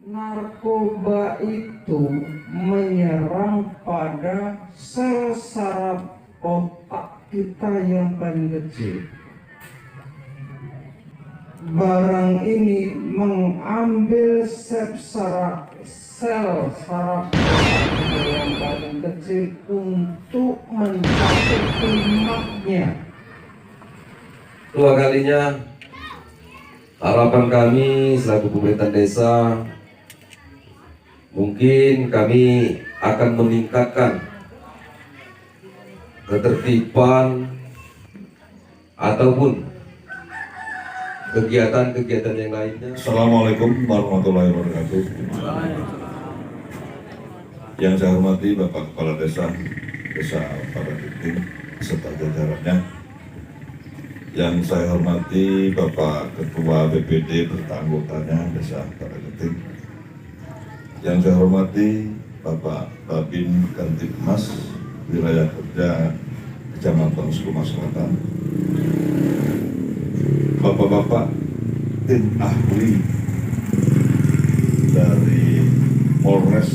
Narkoba itu menyerang pada sel saraf otak kita yang paling kecil. Barang ini mengambil sel saraf otak kita yang paling kecil untuk mencapai klimaksnya. Dua kalinya harapan kami selaku pemerintah desa, mungkin kami akan meningkatkan ketertiban ataupun kegiatan-kegiatan yang lainnya. Assalamualaikum warahmatullahi wabarakatuh. Yang saya hormati Bapak Kepala Desa Paragiting serta jajarannya. Yang saya hormati Bapak Ketua BPD beserta anggotanya Desa Paragiting. Yang saya hormati Bapak Babin Kantipmas Wilayah Kerja Kecamatan Sukuma Selatan, Bapak-bapak tim ahli dari Polres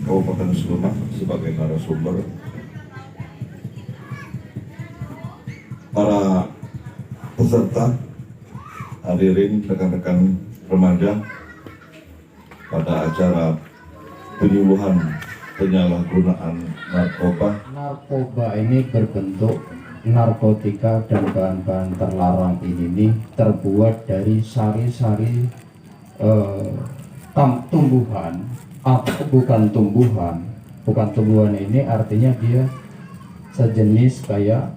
Kabupaten Sukuma sebagai narasumber, para peserta, hadirin rekan-rekan remaja pada acara penyuluhan penyalahgunaan narkoba. Narkoba ini berbentuk narkotika dan bahan-bahan terlarang ini terbuat dari sari-sari tumbuhan, bukan tumbuhan ini artinya dia sejenis kayak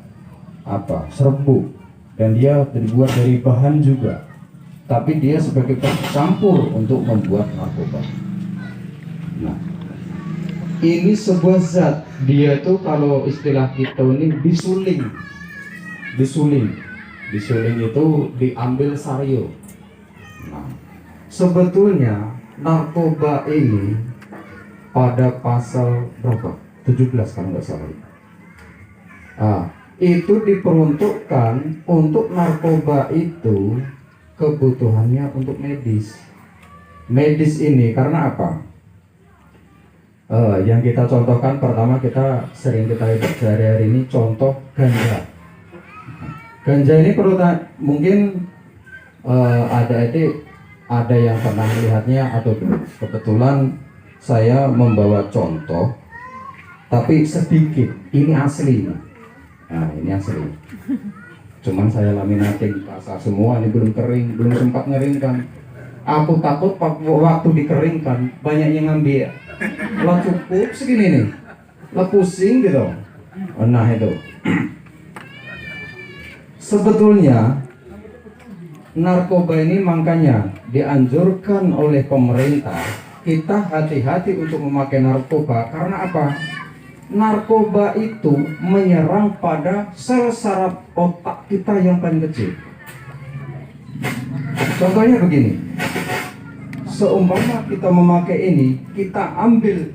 serbuk, dan dia terbuat dari bahan juga, tapi dia sebagai campur untuk membuat narkoba. Nah, ini sebuah zat, dia tuh kalau istilah kita ini disuling itu diambil sario. Nah, sebetulnya narkoba ini pada pasal berapa? 17 kalau nggak salah. Itu diperuntukkan untuk narkoba itu kebutuhannya untuk medis. Medis ini karena apa? Yang kita contohkan pertama, kita hidup sehari-hari ini, contoh ganja. Ganja ini perlu mungkin ada yang pernah melihatnya atau belum. Kebetulan saya membawa contoh, tapi sedikit. Ini asli. Nah, ini asli. Cuman saya laminating basah semua, ini belum kering, belum sempat ngeringkan. Aku takut waktu dikeringkan banyak yang ngambil. Lah cukup segini nih, lah pusing gitu. Nah itu sebetulnya narkoba ini makanya dianjurkan oleh pemerintah kita hati-hati untuk memakai narkoba. Karena apa? Narkoba itu menyerang pada sel saraf otak kita yang paling kecil. Contohnya begini, seumpama kita memakai ini, kita ambil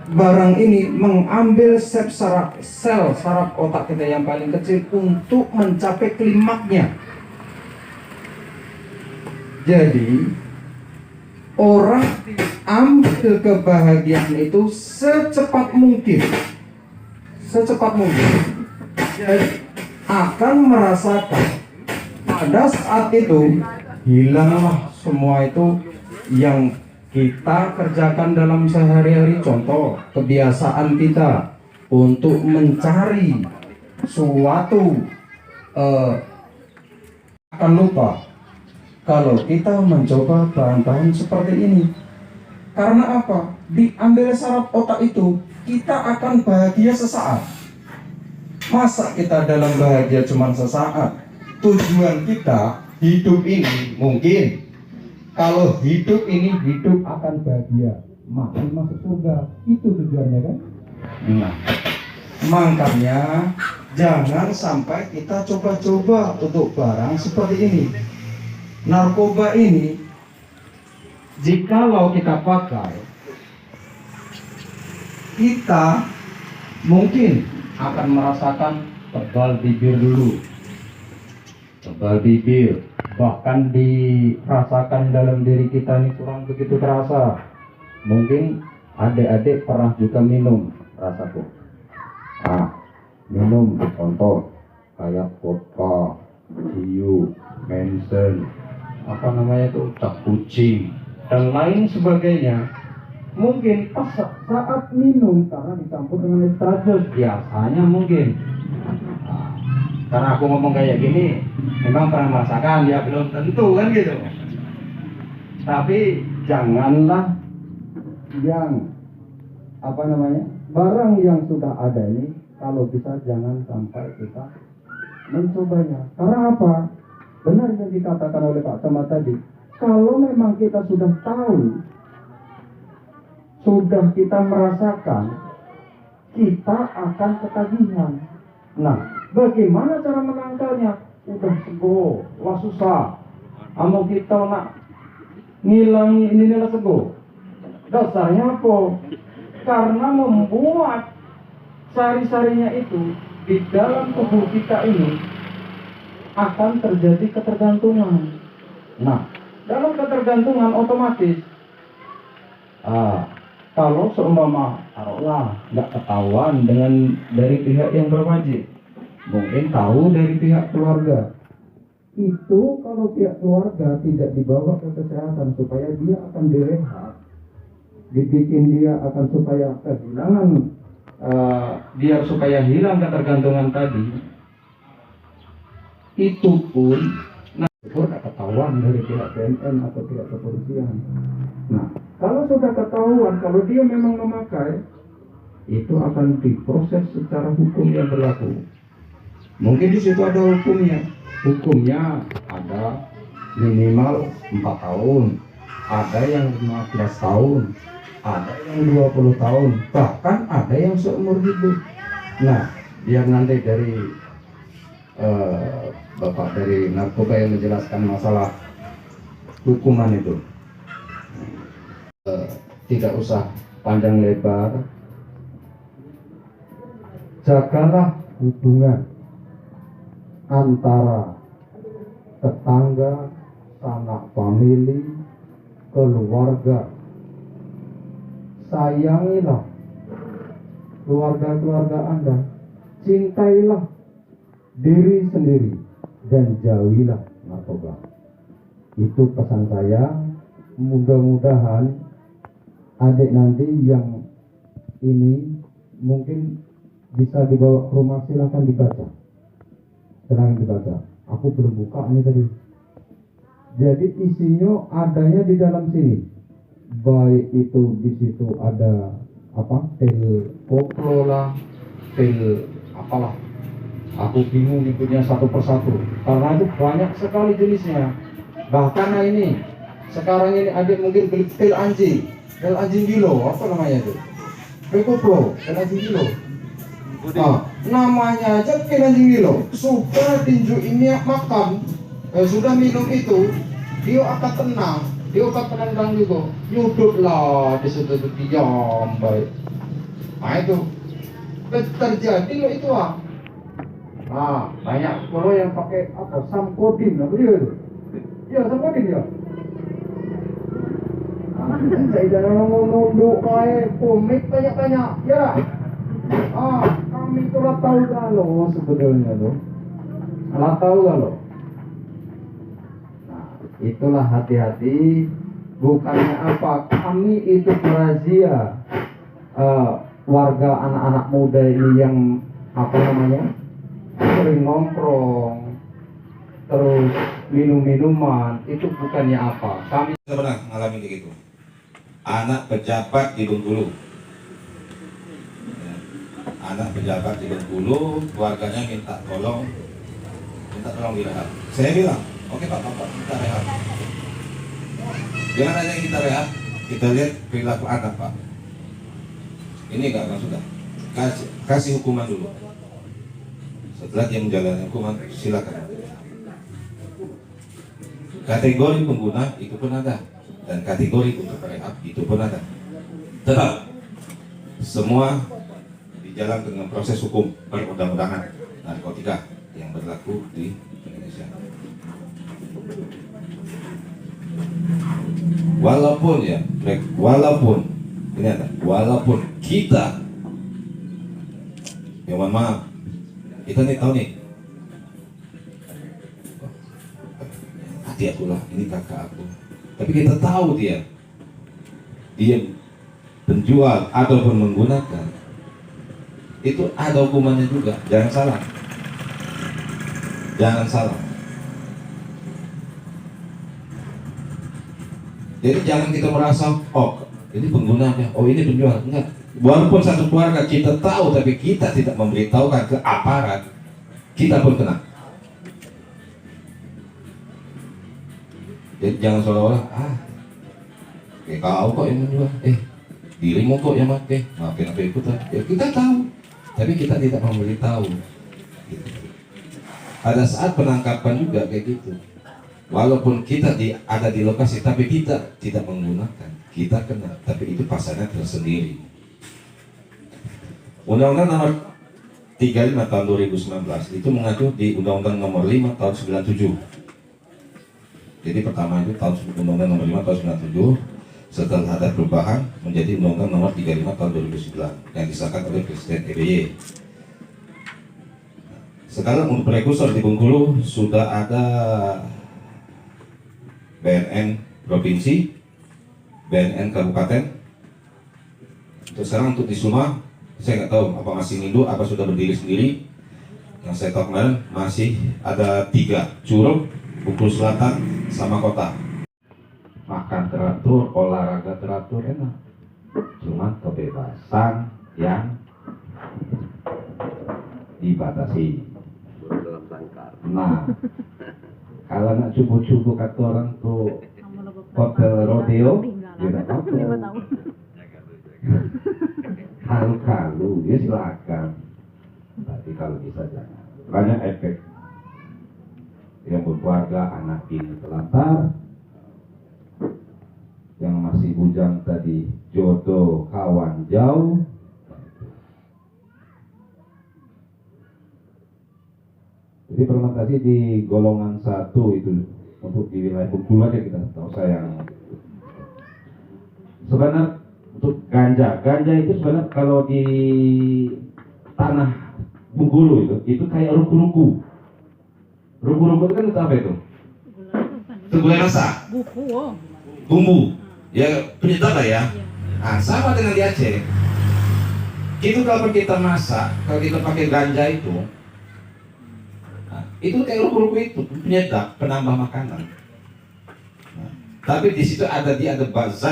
barang ini mengambil sel saraf otak kita yang paling kecil untuk mencapai klimaksnya. Jadi orang ambil kebahagiaan itu secepat mungkin, jadi akan merasakan pada saat itu hilanglah semua itu yang kita kerjakan dalam sehari-hari. Contoh kebiasaan kita untuk mencari suatu akan lupa kalau kita mencoba bahan-bahan seperti ini. Karena apa? Diambil saraf otak itu, kita akan bahagia sesaat. Masa kita dalam bahagia cuma sesaat? Tujuan kita hidup ini mungkin, kalau hidup ini hidup akan bahagia, mati masuk surga, itu tujuannya kan? Nah, makanya jangan sampai kita coba-coba untuk barang seperti ini. Narkoba ini, jikalau kita pakai, kita mungkin akan merasakan tebal bibir dulu, tebal bibir, bahkan dirasakan dalam diri kita ini kurang begitu terasa. Mungkin adik-adik pernah juga minum rasaku. Minum contoh kayak vodka, hiu, Manson, apa namanya itu, cap kucing dan lain sebagainya. Mungkin pas saat minum karena dicampur dengan estrados biasanya mungkin. Karena aku ngomong kayak gini, memang pernah merasakan, ya belum tentu kan gitu. Tapi janganlah yang apa namanya, barang yang sudah ada ini, kalau bisa jangan sampai kita mencobanya. Karena apa? Benar yang dikatakan oleh Pak Camat tadi. Kalau memang kita sudah tahu, sudah kita merasakan, kita akan ketagihan. Nah, bagaimana cara menangkalnya? Udah sego, wah susah. Amo kita nak ngilangi ini nila sego. Dasarnya apa? Karena membuat sari-sarinya itu di dalam tubuh kita ini akan terjadi ketergantungan. Nah, dalam ketergantungan otomatis kalau seumpama taruhlah nggak ketahuan dengan dari pihak yang berwajib, mungkin tahu dari pihak keluarga. Itu kalau pihak keluarga tidak dibawa ke kesehatan supaya dia akan direhab, dibikin dia akan supaya kehilangan, biar supaya hilang ketergantungan tadi, itu pun tidak ketahuan dari pihak BNN atau pihak kepolisian. Nah, kalau sudah ketahuan, kalau dia memang memakai, itu akan diproses secara hukum yang berlaku. Mungkin di situ ada hukumnya. Hukumnya ada minimal 4 tahun, ada yang 15 tahun, ada yang 20 tahun, bahkan ada yang seumur hidup. Nah, biar nanti dari Bapak dari narkoba yang menjelaskan masalah hukuman itu, tidak usah panjang lebar. Jagalah hubungan antara tetangga, sanak famili, keluarga. Sayangilah keluarga-keluarga Anda, cintailah diri sendiri, dan jauhilah narkoba. Itu pesan saya. Mudah-mudahan adik nanti yang ini mungkin bisa dibawa ke rumah, silahkan dibaca. Silahkan dibaca. Aku belum buka ini tadi. Jadi isinya adanya di dalam sini. Baik itu di situ ada apa? Pil koplo lah, pil apalah. Aku bingung nyebutnya satu persatu karena itu banyak sekali jenisnya. Bahkan ini sekarang ini adik mungkin beli pil anjing gilo, apa namanya itu? Pil koplo, pil anjing gilo. Namanya aja pil anjing gilo. Sudah tinju ini makan, sudah minum itu, dia akan tenang, dia akan penendang juga. Nyudut lah di situ diam baik. Nah itu terjadi loh itu banyak kalau yang pakai apa samkodin apa dia itu? Iya samkodin ya. Saya jangan ngomong kayak komik banyak ya. Kami itu lah tahu kalau sebetulnya tuh. Lah tahu kalau. Nah, itulah hati-hati. Bukannya apa? Kami itu berazia warga anak-anak muda ini yang apa namanya? Sering nongkrong, terus minum-minuman, itu bukannya apa. Kami pernah mengalami kayak gitu. Anak pejabat di Bengkulu, anak pejabat di Bengkulu, keluarganya minta tolong direhab. Saya bilang, oke Pak, kita rehab. Jangan hanya kita rehab, kita lihat perilaku anak Pak. Ini enggak sudah. Kasih hukuman dulu. Setelah dia menjalani hukuman, silakan. Kategori pengguna itu pun ada, dan kategori untuk rehab itu pun ada. Tetap semua dijalankan dengan proses hukum perundang-undangan narkotika yang berlaku di Indonesia. Walaupun ya, walaupun ini ada, walaupun kita, ya mohon maaf, kita nih tahu nih, adik aku lah, ini kakak aku, tapi kita tahu dia penjual ataupun menggunakan, itu ada hukumannya juga. Jangan salah, jangan salah. Jadi jangan kita merasa, oh ini penggunanya, oh ini penjual. Enggak. Walaupun satu keluarga kita tahu, tapi kita tidak memberitahukan ke aparat, kita pun kena. Jadi jangan seolah-olah, kau kok yang menjual, dirimu kok yang pakai, maafin aku ikutan. Ya kita tahu, tapi kita tidak memberitahu. Ada saat penangkapan juga kayak gitu. Walaupun kita ada di lokasi, tapi kita tidak menggunakan, kita kena, tapi itu pasalnya tersendiri. Undang-Undang nomor 35 tahun 2019 itu mengacu di Undang-Undang nomor 5 tahun 97. Jadi pertama itu Undang-Undang nomor 5 tahun 97, setelah ada perubahan menjadi Undang-Undang nomor 35 tahun 2009 yang disahkan oleh Presiden SBY. Sekarang untuk prekursor di Bengkulu sudah ada BNN provinsi, BNN kabupaten. Untuk sekarang untuk di Suma, saya nggak tahu apa masih ngindu, apa sudah berdiri sendiri. Yang saya tahu kemarin masih ada 3, Curug, Bengkulu Selatan, sama kota. Makan teratur, olahraga teratur, enak. Cuma kebebasan yang dibatasi. Nah, kalau nak cukup-cukup kata orang tuh hotel rodeo, tidak apa-apa. Kalau ya silakan. Tapi kalau bisa jangan. Banyak efek. Yang berkeluarga anak ini telantar, yang masih bujang tadi jodoh kawan jauh. Jadi fermentasi di golongan 1 itu untuk di wilayah Bengkulu aja kita tahu sayang. Sebenarnya untuk ganja itu sebenarnya kalau di tanah Bengkulu itu kayak ruku-ruku. Ruku-ruku itu kan itu apa itu? Gulai masak. Bumbu. Ya penyedap lah ya. Nah, sama dengan di Aceh. Itu kalau kita masak, kalau kita pakai ganja itu kayak ruku-ruku itu penyedap, penambah makanan. Nah, tapi di situ ada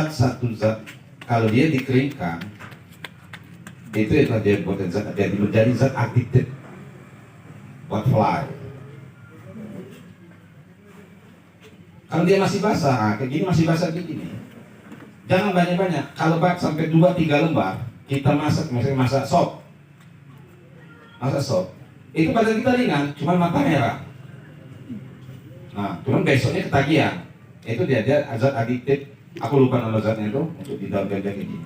satu zat kalau dia dikeringkan itu yang dia buat zat, dia menjadi zat aktif buat fly. Kalau dia masih basah, kayak gini masih basah kayak gini, jangan banyak-banyak. Kalau sampai 2-3 lembar kita masak, misalnya masak sop, itu badan kita ringan, cuma mata merah. Nah, cuman besoknya ketagihan. Itu dia zat adiktif. Aku lupa nama zatnya itu untuk di dalam ganja ini.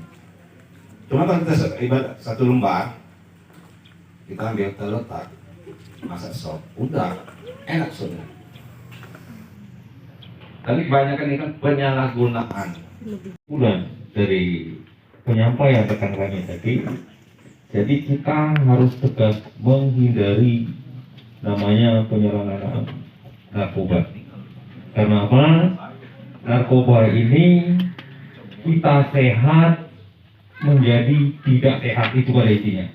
Cuma kalau kita ibarat 1 lembar, kita ambil letak, masak sop, udah enak sudah. Tapi kebanyakan ini kan penyalahgunaan. Bulan dari penyampaian rekan kami tadi. Jadi kita harus tegas menghindari namanya penyalahgunaan narkoba. Karena apa? Narkoba ini kita sehat menjadi tidak sehat, itu pada intinya.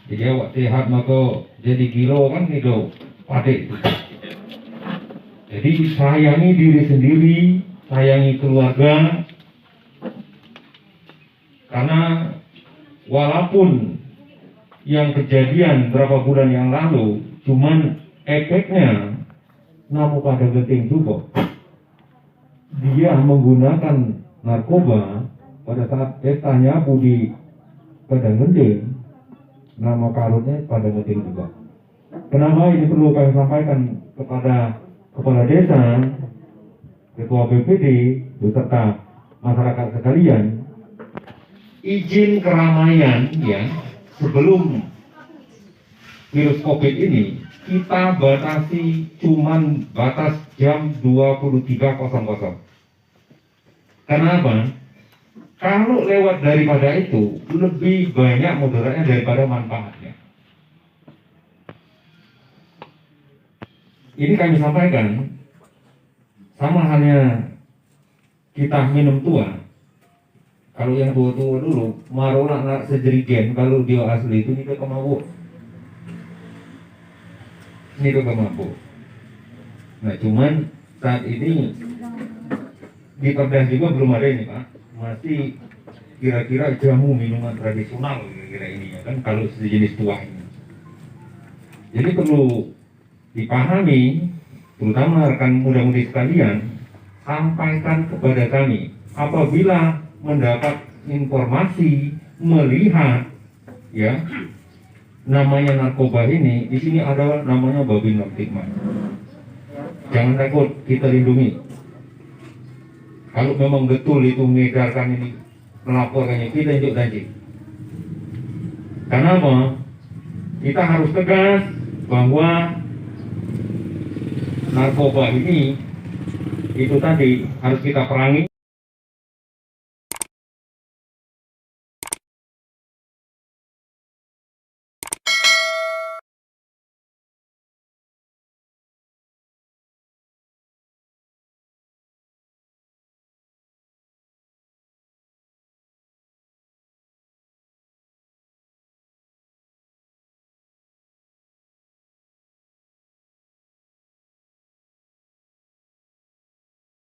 Jadi awak sehat maka jadi kilo kan itu padik. Jadi sayangi diri sendiri, sayangi keluarga. Karena walaupun yang kejadian berapa bulan yang lalu, cuman efeknya namun pada genting juga. Dia menggunakan narkoba pada saat tanya di pada genting, nama karutnya pada genting juga. Kenapa ini perlu kami sampaikan kepada kepala desa, ketua BPD, beserta masyarakat sekalian. Izin keramaian ya sebelum virus COVID ini kita batasi cuman batas jam 23.00. Kenapa? Kalau lewat daripada itu lebih banyak mudaratnya daripada manfaatnya. Ini kami sampaikan sama halnya kita minum tua. Kalau yang tua-tua dulu marona nggak sejerigen, kalau dia asli itu kita kemabuk. Ini ke mabuk. Nah cuman saat ini di Perda juga belum ada ini Pak, masih kira-kira jamu minuman tradisional kira-kira ini ya kan kalau sejenis tua ini. Jadi perlu dipahami, terutama rekan muda-mudi sekalian, sampaikan kepada kami apabila mendapat informasi, melihat ya namanya narkoba ini, di sini ada namanya Babin Kamtipmas. Jangan takut, kita lindungi. Kalau memang betul itu mengedarkan ini, melaporkannya, kita injak janji. Karena apa? Kita harus tegas bahwa narkoba ini itu tadi harus kita perangi.